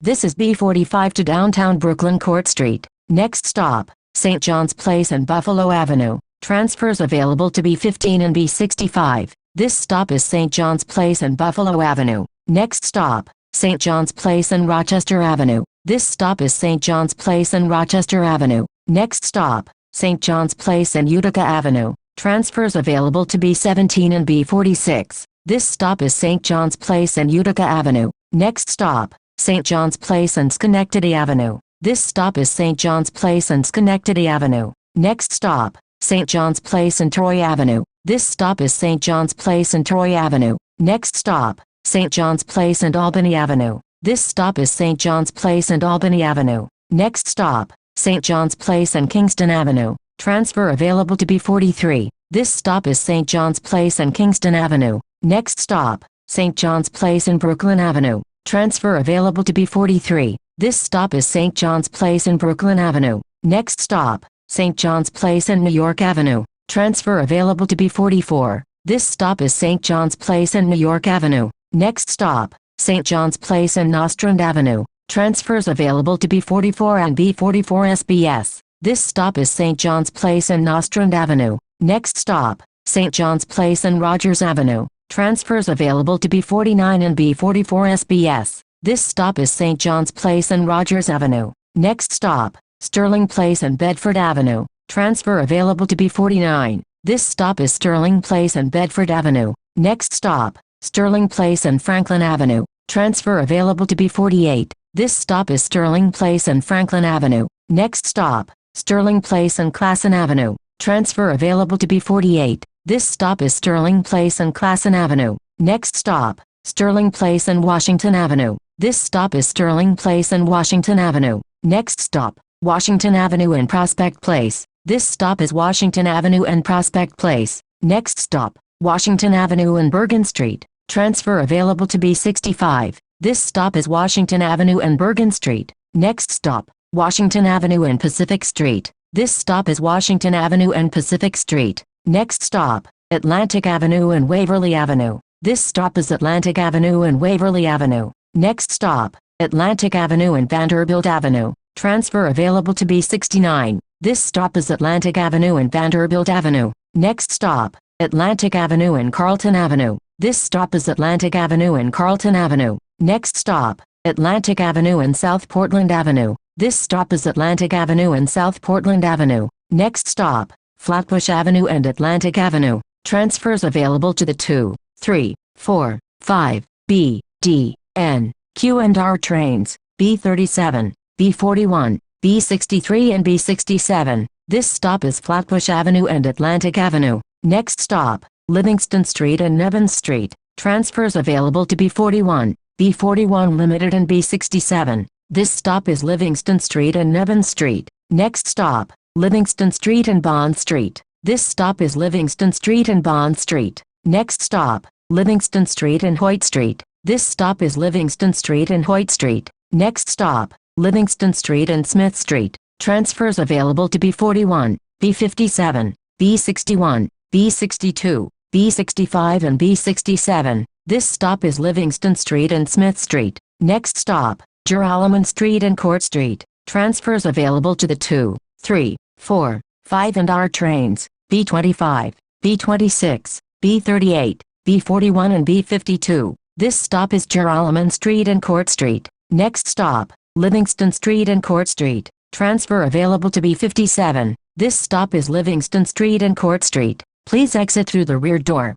This is B45 to downtown Brooklyn Court Street. Next stop, St. John's Place and Buffalo Avenue. Transfers available to B15 and B65. This stop is St. John's Place and Buffalo Avenue. Next stop, St. John's Place and Rochester Avenue. This stop is St. John's Place and Rochester Avenue. Next stop, St. John's Place and Utica Avenue. Transfers available to B17 and B46. This stop is St. John's Place and Utica Avenue. Next stop, St. John's Place and Schenectady Avenue. This stop is St. John's Place and Schenectady Avenue. Next stop, St. John's Place and Troy Avenue. This stop is St. John's Place and Troy Avenue. Next stop, St. John's Place and Albany Avenue. This stop is St. John's Place and Albany Avenue. Next stop, St. John's Place and Kingston Avenue. Transfer available to B43. This stop is St. John's Place and Kingston Avenue. Next stop, St. John's Place and Brooklyn Avenue. Transfer available to B43. This stop is St. John's Place and Brooklyn Avenue. Next stop, St. John's Place and New York Avenue. Transfer available to B44. This stop is St. John's Place and New York Avenue. Next stop, St. John's Place and Nostrand Avenue. Transfers available to B44 and B44 SBS. This stop is St. John's Place and Nostrand Avenue. Next stop, St. John's Place and Rogers Avenue. Transfers available to B49 and B44 SBS. This stop is St. John's Place and Rogers Avenue. Next stop, Sterling Place and Bedford Avenue. Transfer available to B49. This stop is Sterling Place and Bedford Avenue. Next stop, Sterling Place and Franklin Avenue. Transfer available to B48. This stop is Sterling Place and Franklin Avenue. Next stop, Sterling Place and Classen Avenue. Transfer available to B48. This stop is Sterling Place and Classen Avenue. Next stop, Sterling Place and Washington Avenue. This stop is Sterling Place and Washington Avenue. Next stop, Washington Avenue and Prospect Place. This stop is Washington Avenue and Prospect Place. Next stop, Washington Avenue and Bergen Street. Transfer available to B65. This stop is Washington Avenue and Bergen Street. Next stop, Washington Avenue and Pacific Street. This stop is Washington Avenue and Pacific Street. Next stop, Atlantic Avenue and Waverly Avenue. This stop is Atlantic Avenue and Waverly Avenue. Next stop, Atlantic Avenue and Vanderbilt Avenue. Transfer available to B69. This stop is Atlantic Avenue and Vanderbilt Avenue. Next stop, Atlantic Avenue and Carlton Avenue. This stop is Atlantic Avenue and Carlton Avenue. Next stop, Atlantic Avenue and South Portland Avenue. This stop is Atlantic Avenue and South Portland Avenue. Next stop, Flatbush Avenue and Atlantic Avenue. Transfers available to the 2, 3, 4, 5, B, D, N, Q and R trains, B37, B41, B63 and B67. This stop is Flatbush Avenue and Atlantic Avenue. Next stop, Livingston Street and Nevins Street. Transfers available to B41, B41 Limited and B67. This stop is Livingston Street and Nevins Street. Next stop, Livingston Street and Bond Street. This stop is Livingston Street and Bond Street. Next stop, Livingston Street and Hoyt Street. This stop is Livingston Street and Hoyt Street. Next stop, Livingston Street and Smith Street. Transfers available to B41, B57, B61, B62, B65 and B67. This stop is Livingston Street and Smith Street. Next stop, Joralemon Street and Court Street. Transfers available to the 2, 3, 4, 5 and R trains, B25, B26, B38, B41 and B52. This stop is Joralemon Street and Court Street. Next stop, Livingston Street and Court Street. Transfer available to B57. This stop is Livingston Street and Court Street. Please exit through the rear door.